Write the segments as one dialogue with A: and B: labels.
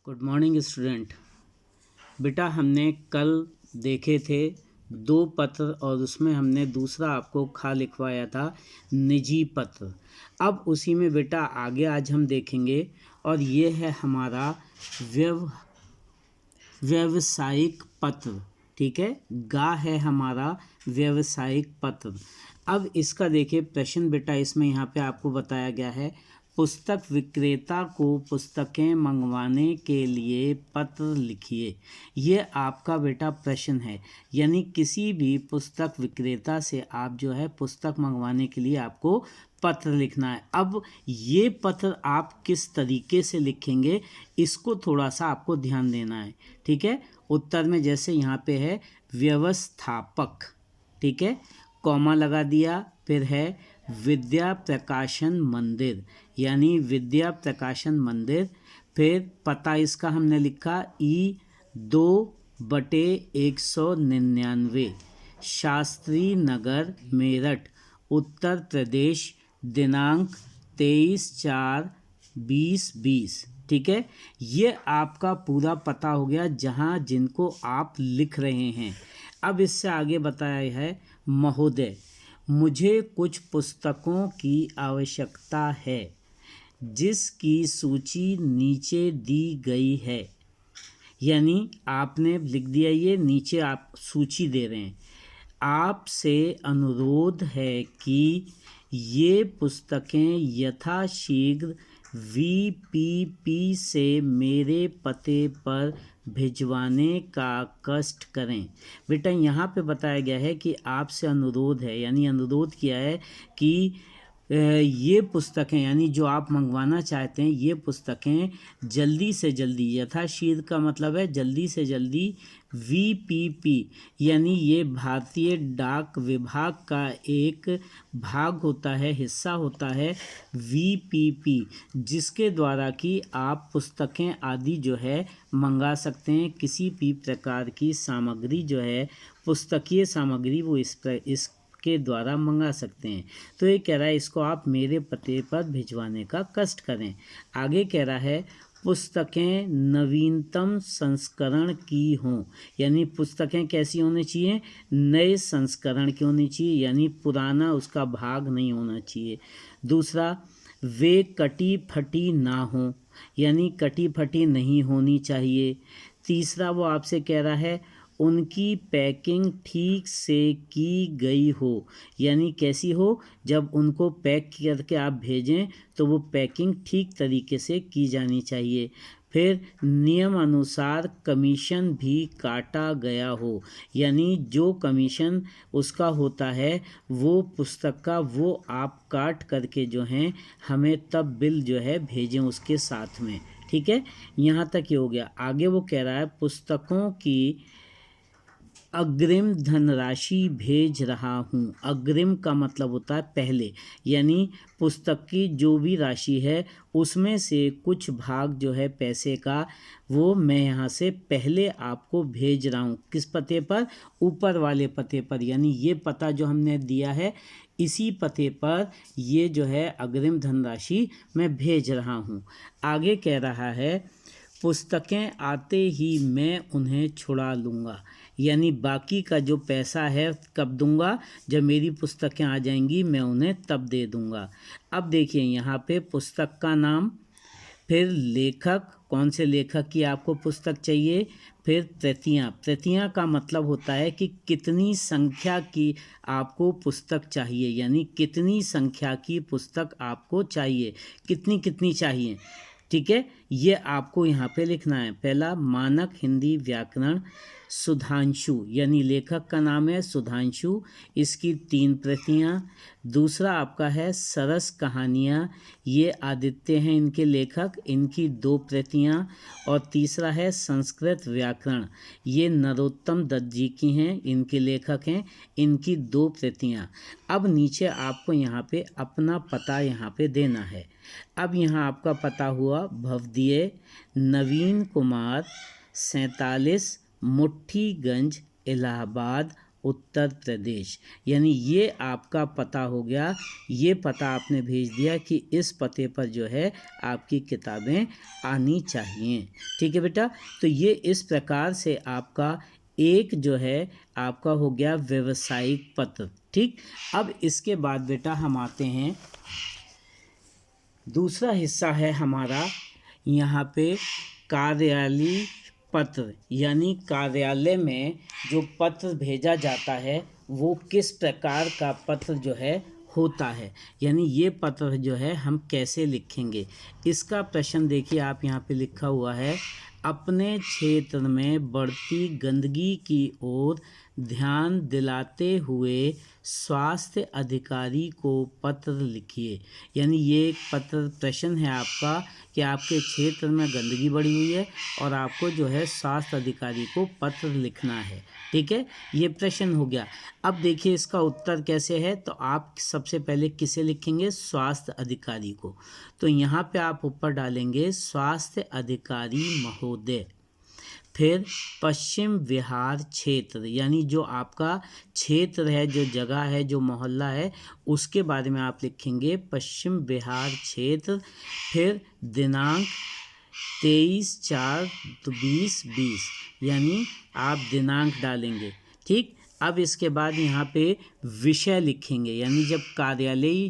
A: Good morning student. बेटा हमने कल देखे थे 2 पत्र और उसमें हमने दूसरा आपको खा लिखवाया था निजी पत्र। अब उसी में बेटा आगे आज हम देखेंगे और ये है हमारा व्यावसायिक पत्र। ठीक है, गा है हमारा व्यावसायिक पत्र। अब इसका देखिए प्रश्न बेटा, इसमें यहाँ पे आपको बताया गया है, पुस्तक विक्रेता को पुस्तकें मंगवाने के लिए पत्र लिखिए। ये आपका बेटा प्रश्न है, यानी किसी भी पुस्तक विक्रेता से आप जो है पुस्तक मंगवाने के लिए आपको पत्र लिखना है। अब ये पत्र आप किस तरीके से लिखेंगे इसको थोड़ा सा आपको ध्यान देना है। ठीक है, उत्तर में जैसे यहाँ पे है व्यवस्थापक, ठीक है, कॉमा लगा दिया, फिर है विद्या प्रकाशन मंदिर, यानी विद्या प्रकाशन मंदिर, फिर पता इसका हमने लिखा E2/199 शास्त्री नगर मेरठ उत्तर प्रदेश, दिनांक 23/4/2020। ठीक है, ये आपका पूरा पता हो गया जहाँ जिनको आप लिख रहे हैं। अब इससे आगे बताया है, महोदय मुझे कुछ पुस्तकों की आवश्यकता है जिसकी सूची नीचे दी गई है। यानी आपने लिख दिया, ये नीचे आप सूची दे रहे हैं। आपसे अनुरोध है कि ये पुस्तकें यथाशीघ्र VPP से मेरे पते पर भिजवाने का कष्ट करें। बेटा यहाँ पे बताया गया है कि आपसे अनुरोध है, यानी अनुरोध किया है कि ये पुस्तकें, यानी जो आप मंगवाना चाहते हैं ये पुस्तकें जल्दी से जल्दी, यथाशीघ्र का मतलब है जल्दी से जल्दी, VPP यानी ये भारतीय डाक विभाग का एक भाग होता है, हिस्सा होता है VPP, जिसके द्वारा कि आप पुस्तकें आदि जो है मंगा सकते हैं। किसी भी प्रकार की सामग्री जो है, पुस्तकीय सामग्री, वो इस के द्वारा मंगा सकते हैं। तो ये कह रहा है इसको आप मेरे पते पर भिजवाने का कष्ट करें। आगे कह रहा है पुस्तकें नवीनतम संस्करण की हों, यानी पुस्तकें कैसी होनी चाहिए, नए संस्करण की होनी चाहिए, यानी पुराना उसका भाग नहीं होना चाहिए। दूसरा, वे कटी फटी ना हो, यानी कटी फटी नहीं होनी चाहिए। तीसरा, वो आपसे कह रहा है उनकी पैकिंग ठीक से की गई हो, यानी कैसी हो, जब उनको पैक करके आप भेजें तो वो पैकिंग ठीक तरीके से की जानी चाहिए। फिर नियम अनुसार कमीशन भी काटा गया हो, यानी जो कमीशन उसका होता है वो पुस्तक का, वो आप काट करके जो हैं हमें तब बिल जो है भेजें उसके साथ में। ठीक है, यहाँ तक ये हो गया। आगे वो कह रहा है पुस्तकों की अग्रिम धनराशि भेज रहा हूँ। अग्रिम का मतलब होता है पहले, यानी पुस्तक की जो भी राशि है उसमें से कुछ भाग जो है पैसे का, वो मैं यहाँ से पहले आपको भेज रहा हूँ। किस पते पर, ऊपर वाले पते पर, यानी ये पता जो हमने दिया है इसी पते पर ये जो है अग्रिम धनराशि मैं भेज रहा हूँ। आगे कह रहा है पुस्तकें आते ही मैं उन्हें छुड़ा लूँगा, यानी बाकी का जो पैसा है कब दूंगा, जब मेरी पुस्तकें आ जाएंगी मैं उन्हें तब दे दूंगा। अब देखिए यहाँ पे पुस्तक का नाम, फिर लेखक, कौन से लेखक की आपको पुस्तक चाहिए, फिर प्रतियाँ। प्रतियाँ का मतलब होता है कि कितनी संख्या की आपको पुस्तक चाहिए, यानी कितनी संख्या की पुस्तक आपको चाहिए, कितनी कितनी चाहिए। ठीक है, ये आपको यहाँ पे लिखना है। पहला, मानक हिंदी व्याकरण सुधांशु, यानी लेखक का नाम है सुधांशु, इसकी 3 प्रतियाँ। दूसरा आपका है सरस कहानियाँ, ये आदित्य हैं इनके लेखक, इनकी 2 प्रतियाँ। और तीसरा है संस्कृत व्याकरण, ये नरोत्तम दत्त जी की हैं, इनके लेखक हैं, इनकी 2 प्रतियाँ। अब नीचे आपको यहाँ पे अपना पता यहाँ पे देना है। अब यहाँ आपका पता हुआ भवदीय नवीन कुमार 47 मुट्ठीगंज इलाहाबाद उत्तर प्रदेश। यानी ये आपका पता हो गया, ये पता आपने भेज दिया कि इस पते पर जो है आपकी किताबें आनी चाहिए। ठीक है बेटा, तो ये इस प्रकार से आपका एक जो है आपका हो गया व्यवसायिक पत्र। ठीक, अब इसके बाद बेटा हम आते हैं, दूसरा हिस्सा है हमारा यहाँ पे कार्यालयीय पत्र। यानी कार्यालय में जो पत्र भेजा जाता है वो किस प्रकार का पत्र जो है होता है, यानी ये पत्र जो है हम कैसे लिखेंगे। इसका प्रश्न देखिए, आप यहाँ पे लिखा हुआ है, अपने क्षेत्र में बढ़ती गंदगी की ओर ध्यान दिलाते हुए स्वास्थ्य अधिकारी को पत्र लिखिए। यानी ये एक पत्र प्रश्न है आपका कि आपके क्षेत्र में गंदगी बढ़ी हुई है और आपको जो है स्वास्थ्य अधिकारी को पत्र लिखना है। ठीक है, ये प्रश्न हो गया। अब देखिए इसका उत्तर कैसे है, तो आप सबसे पहले किसे लिखेंगे, स्वास्थ्य अधिकारी को। तो यहाँ पे आप ऊपर डालेंगे स्वास्थ्य अधिकारी महोदय। फिर पश्चिम विहार क्षेत्र, यानी जो आपका क्षेत्र है, जो जगह है, जो मोहल्ला है, उसके बारे में आप लिखेंगे पश्चिम विहार क्षेत्र। फिर दिनांक 23/4/2020, यानी आप दिनांक डालेंगे। ठीक, अब इसके बाद यहाँ पे विषय लिखेंगे। यानी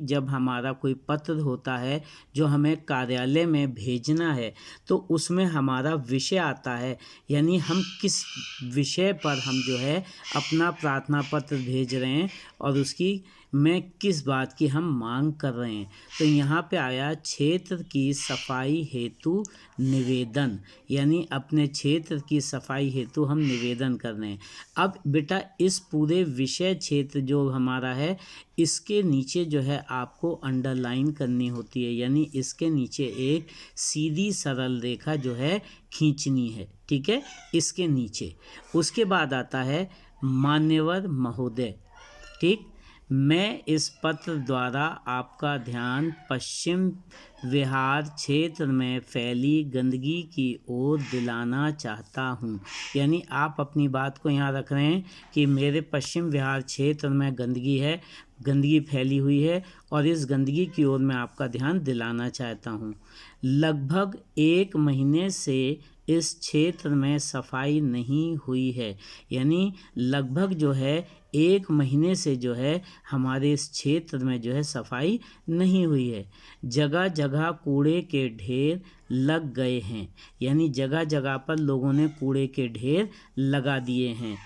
A: जब हमारा कोई पत्र होता है जो हमें कार्यालय में भेजना है तो उसमें हमारा विषय आता है, यानी हम किस विषय पर हम जो है अपना प्रार्थना पत्र भेज रहे हैं और उसकी में किस बात की हम मांग कर रहे हैं। तो यहाँ पे आया क्षेत्र की सफाई हेतु निवेदन, यानी अपने क्षेत्र की सफाई हेतु हम निवेदन कर रहे हैं। अब बेटा इस पूरे विषय क्षेत्र जो हमारा है इसके नीचे जो है आपको अंडरलाइन करनी होती है, यानी इसके नीचे एक सीधी सरल रेखा जो है खींचनी है। ठीक है, इसके नीचे। उसके बाद आता है मान्यवर महोदय। ठीक, मैं इस पत्र द्वारा आपका ध्यान पश्चिम विहार क्षेत्र में फैली गंदगी की ओर दिलाना चाहता हूँ। यानी आप अपनी बात को यहाँ रख रहे हैं कि मेरे पश्चिम विहार क्षेत्र में गंदगी है, गंदगी फैली हुई है और इस गंदगी की ओर मैं आपका ध्यान दिलाना चाहता हूँ। लगभग 1 महीने से इस क्षेत्र में सफाई नहीं हुई है, यानी लगभग जो है 1 महीने से जो है हमारे इस क्षेत्र में जो है सफाई नहीं हुई है। जगह जगह कूड़े के ढेर लग गए हैं, यानी जगह जगह पर लोगों ने कूड़े के ढेर लगा दिए हैं।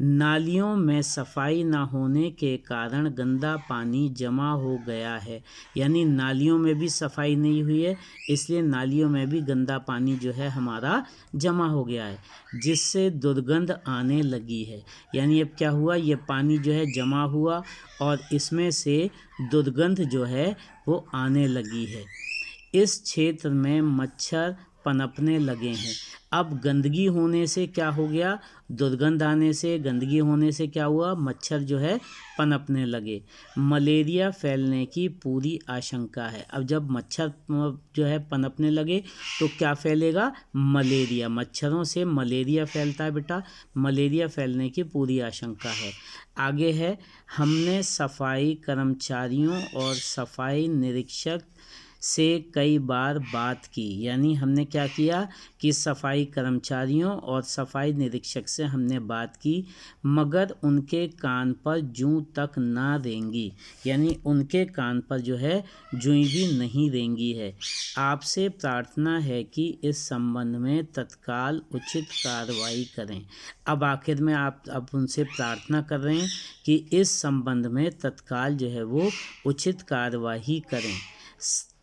A: नालियों में सफाई ना होने के कारण गंदा पानी जमा हो गया है, यानी नालियों में भी सफाई नहीं हुई है, इसलिए नालियों में भी गंदा पानी जो है हमारा जमा हो गया है, जिससे दुर्गंध आने लगी है। यानी अब क्या हुआ, ये पानी जो है जमा हुआ और इसमें से दुर्गंध जो है वो आने लगी है। इस क्षेत्र में मच्छर पनपने लगे हैं। अब गंदगी होने से क्या हो गया, दुर्गंध आने से, गंदगी होने से क्या हुआ, मच्छर जो है पनपने लगे। मलेरिया फैलने की पूरी आशंका है। अब जब मच्छर जो है पनपने लगे तो क्या फैलेगा, मलेरिया। मच्छरों से मलेरिया फैलता है बेटा, मलेरिया फैलने की पूरी आशंका है। आगे है, हमने सफाई कर्मचारियों और सफाई निरीक्षक से कई बार बात की। यानी हमने क्या किया कि सफाई कर्मचारियों और सफाई निरीक्षक से हमने बात की, मगर उनके कान पर जूं तक ना रेंगी, यानी उनके कान पर जो है जूं भी नहीं रेंगी है। आपसे प्रार्थना है कि इस संबंध में तत्काल उचित कार्रवाई करें। अब आखिर में आप अब उनसे प्रार्थना कर रहे हैं कि इस संबंध में तत्काल जो है वो उचित कार्रवाई करें।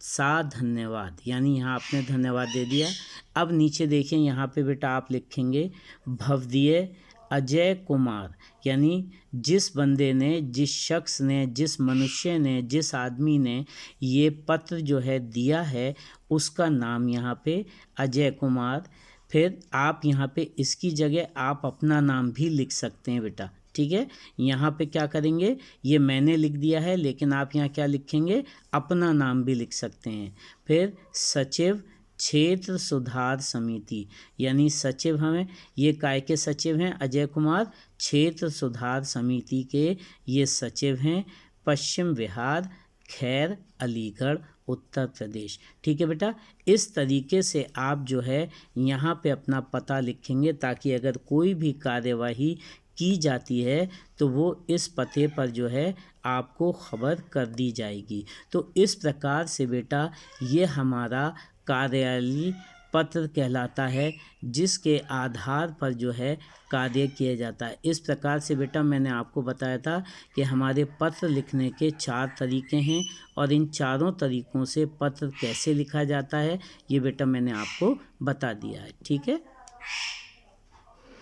A: धन्यवाद, यानी यहाँ आपने धन्यवाद दे दिया। अब नीचे देखिए, यहाँ पे बेटा आप लिखेंगे भवदीय अजय कुमार, यानी जिस बंदे ने, जिस शख्स ने, जिस मनुष्य ने, जिस आदमी ने ये पत्र जो है दिया है उसका नाम यहाँ पे अजय कुमार। फिर आप यहाँ पे इसकी जगह आप अपना नाम भी लिख सकते हैं बेटा। ठीक है, यहाँ पे क्या करेंगे, ये मैंने लिख दिया है लेकिन आप यहाँ क्या लिखेंगे, अपना नाम भी लिख सकते हैं। फिर सचिव क्षेत्र सुधार समिति, यानी सचिव हमें, ये काय के सचिव हैं? अजय कुमार क्षेत्र सुधार समिति के ये सचिव हैं। पश्चिम बिहार, खैर अलीगढ़, उत्तर प्रदेश। ठीक है बेटा, इस तरीके से आप जो है यहाँ पे अपना पता लिखेंगे, ताकि अगर कोई भी कार्यवाही की जाती है तो वो इस पते पर जो है आपको खबर कर दी जाएगी। तो इस प्रकार से बेटा ये हमारा कार्यालयीय पत्र कहलाता है, जिसके आधार पर जो है कार्य किया जाता है। इस प्रकार से बेटा मैंने आपको बताया था कि हमारे पत्र लिखने के 4 तरीके हैं, और इन चारों तरीकों से पत्र कैसे लिखा जाता है ये बेटा मैंने आपको बता दिया है। ठीक है।